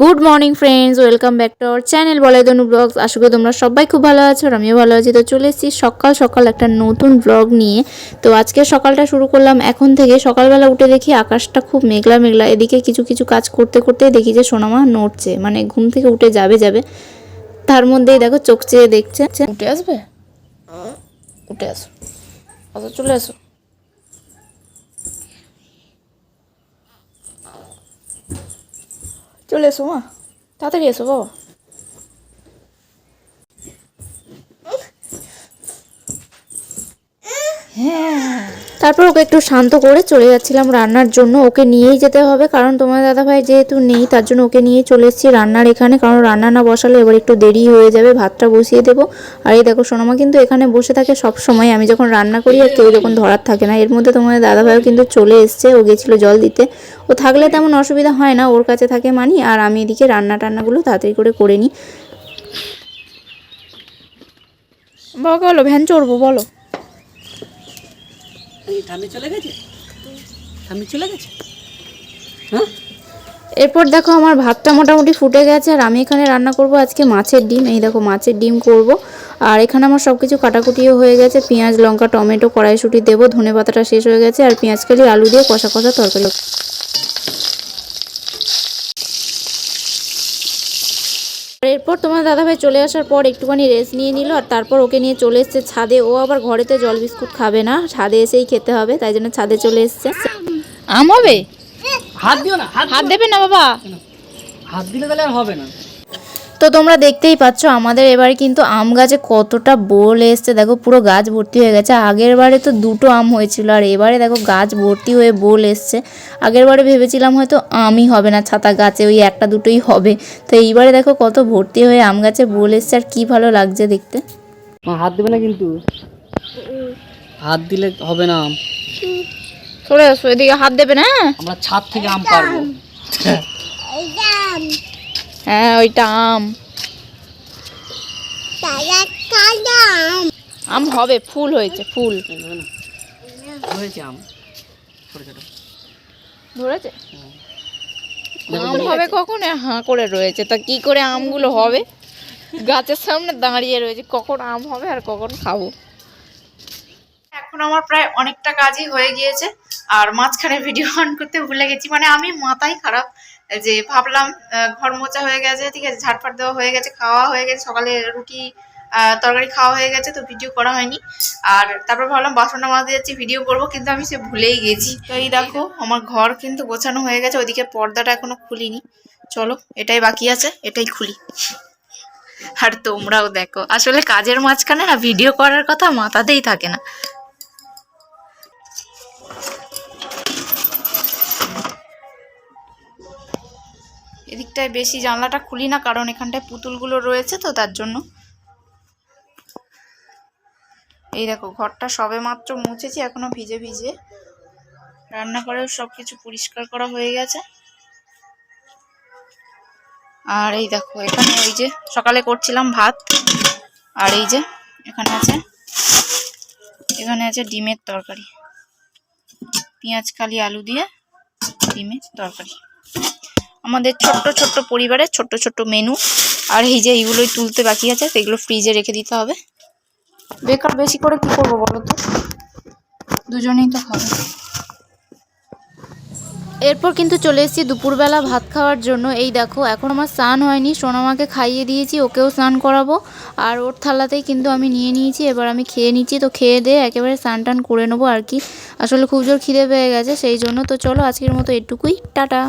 Good morning friends, welcome back to our channel বলাই তনু blogs. আশা করি তোমরা সবাই খুব ভালো আছো আর আমিও ভালো আছি। তো চলে এসেছি সকাল সকাল একটা নতুন ব্লগ নিয়ে। তো আজকে সকালটা শুরু করলাম এখন থেকে। সকালবেলা উঠে দেখি আকাশটা খুব মেঘলা মেঘলা, এদিকে কিছু কিছু কাজ করতে করতে দেখি যে সোনামা নড়ছে, মানে ঘুম থেকে উঠে যাবে তার মধ্যেই দেখো চোখ চেয়ে দেখছে। উঠে আসবে, উঠে আসো, আচ্ছা চলে আসো। চলে এসো মা, তাড়াতাড়ি এসো বাবা। তারপর ওকে একটু শান্ত করে চলে যাচ্ছিলাম রান্নার জন্য। ওকে নিয়েই যেতে হবে, কারণ তোমার দাদাভাই যেহেতু নেই তার জন্য ওকে নিয়েই চলে এসেছি রান্নার এখানে। কারণ রান্না না বসালে এবার একটু দেরি হয়ে যাবে, ভাতটা বসিয়ে দেবো। আর এই দেখো সোনামা কিন্তু এখানে বসে থাকে সব সময়, আমি যখন রান্না করি আর কেউ যখন ধরার থাকে না। এর মধ্যে তোমার দাদাভাইও কিন্তু চলে এসছে, ও গেছিলো জল দিতে। ও থাকলে তেমন অসুবিধা হয় না, ওর কাছে থাকে মানি। আর আমি এদিকে টান্নাগুলো তাড়াতাড়ি করে নিই। বলো ভ্যান চড়বো, বলো। এরপর দেখো আমার ভাতটা মোটামুটি ফুটে গেছে আর আমি এখানে রান্না করব আজকে মাছের ডিম। এই দেখো মাছের ডিম করব। আর এখানে আমার সব কিছু কাটাকুটিও হয়ে গেছে, পেঁয়াজ লঙ্কা টমেটো কড়াইশুঁটি দেবো, ধনে পাতাটা শেষ হয়ে গেছে, আর পেঁয়াজ কালি আলু দিয়ে কষা কষা তরকারি। এরপর তোমার দাদাভাই চলে আসার পর একটুখানি রেস্ট নিয়ে নিল, আর তারপর ওকে নিয়ে চলে এসছে ছাদে। ও আবার ঘরেতে জল বিস্কুট খাবে না, ছাদে এসেই খেতে হবে, তাই জন্য ছাদে চলে এসছে। আম হবে? হাত দিও না, হাত দেবে না বাবা, হাত দিলে তাহলে আর হবে না। তো তোমরা দেখতেই পাচ্ছ আমাদের এবারে কিন্তু আম গাছে কতটা বোল এসছে। দেখো পুরো গাছ ভর্তি হয়ে গেছে। আগের বারে তো 2টো আম হয়েছিল, আর এবারে দেখো গাছ ভর্তি হয়ে বোল এসছে। আগের বারে ভেবেছিলাম হয়তো আমই হবে না, ছাতা গাছে ওই 1-2টোই হবে। তো এইবারে দেখো কত ভর্তি হয়ে আম গাছে বোল এসছে, আর কি ভালো লাগছে দেখতে। হাত দেবে না কিন্তু, হাত দিলে হবে না। চলে আসো এদিকে, হাত দেবে না। আমরা ছাদ থেকে আম পারবো। হ্যাঁ ওইটা আম, আম হবে, ফুল হয়েছে, ফুল হয়েছে আম ছোট ছোট ধরেছে। আম হবে কখন, হাঁ করে রয়েছে, তা কি করে আমগুলো হবে? গাছের সামনে দাঁড়িয়ে রয়েছে, কখন আম হবে আর কখন খাবো। এখন আমার প্রায় অনেকটা কাজই হয়ে গিয়েছে, আর মাঝখানে ভিডিও অন করতে ভুলে গেছি। মানে আমি মাথাই খারাপ, যে ভাবলাম ঘর মোছা হয়ে গেছে, ঠিক আছে, ঝাড়ফাট দেওয়া হয়ে গেছে, খাওয়া হয়ে গেছে, সকালে রুটি তরকারি খাওয়া হয়ে গেছে, তো ভিডিও করা হয়নি। আর তারপর ভাবলাম বাসনটা মাজতে যাচ্ছি, ভিডিও করব, কিন্তু আমি সে ভুলেই গেছি। তো এই দেখো আমার ঘর কিন্তু গোছানো হয়ে গেছে, ওইদিকে পর্দাটা এখনো খুলিনি। চলো এটাই বাকি আছে, এটাই খুলি। আর তোমরাও দেখো, আসলে কাজের মাঝখানে না ভিডিও করার কথা মাথাতেই থাকে না। এদিকটায় বেশি জানলাটা খুলি না, কারণ এখানটায় পুতুলগুলো রয়েছে, তো তার জন্য। এই দেখো ঘরটা সবে মাত্র মুছেছি, এখনো ভিজে ভিজে। রান্নাঘরেও সবকিছু পরিষ্কার করা হয়ে গেছে। আর এই দেখো এখানে ওই যে সকালে করছিলাম ভাত, আর এই যে এখানে আছে ডিমের তরকারি, পেঁয়াজ কালি আলু দিয়ে ডিমের তরকারি। আমাদের ছোট্ট ছোট্ট পরিবারের ছোট্ট ছোট্ট মেনু। আর এই যে এইগুলোই তুলতে বাকি আছে, সেগুলো ফ্রিজে রেখে দিতে হবে। বেকার বেশি করে কি করবো বলো তো, দুজনেই তো খাবে। এরপর কিন্তু চলে এসেছি দুপুরবেলা ভাত খাওয়ার জন্য। এই দেখো এখন আমার স্নান হয়নি, সোনামাকে খাইয়ে দিয়েছি, ওকেও স্নান করাবো। আর ওর থালাতেই কিন্তু আমি নিয়ে নিয়েছি, এবার আমি খেয়ে নিচ্ছি। তো খেয়ে দিয়ে একেবারে স্নান টান করে নেবো আর কি। আসলে খুব জোর খিদে পেয়ে গেছে সেই জন্য। তো চলো আজকের মতো এটুকুই, টাটা।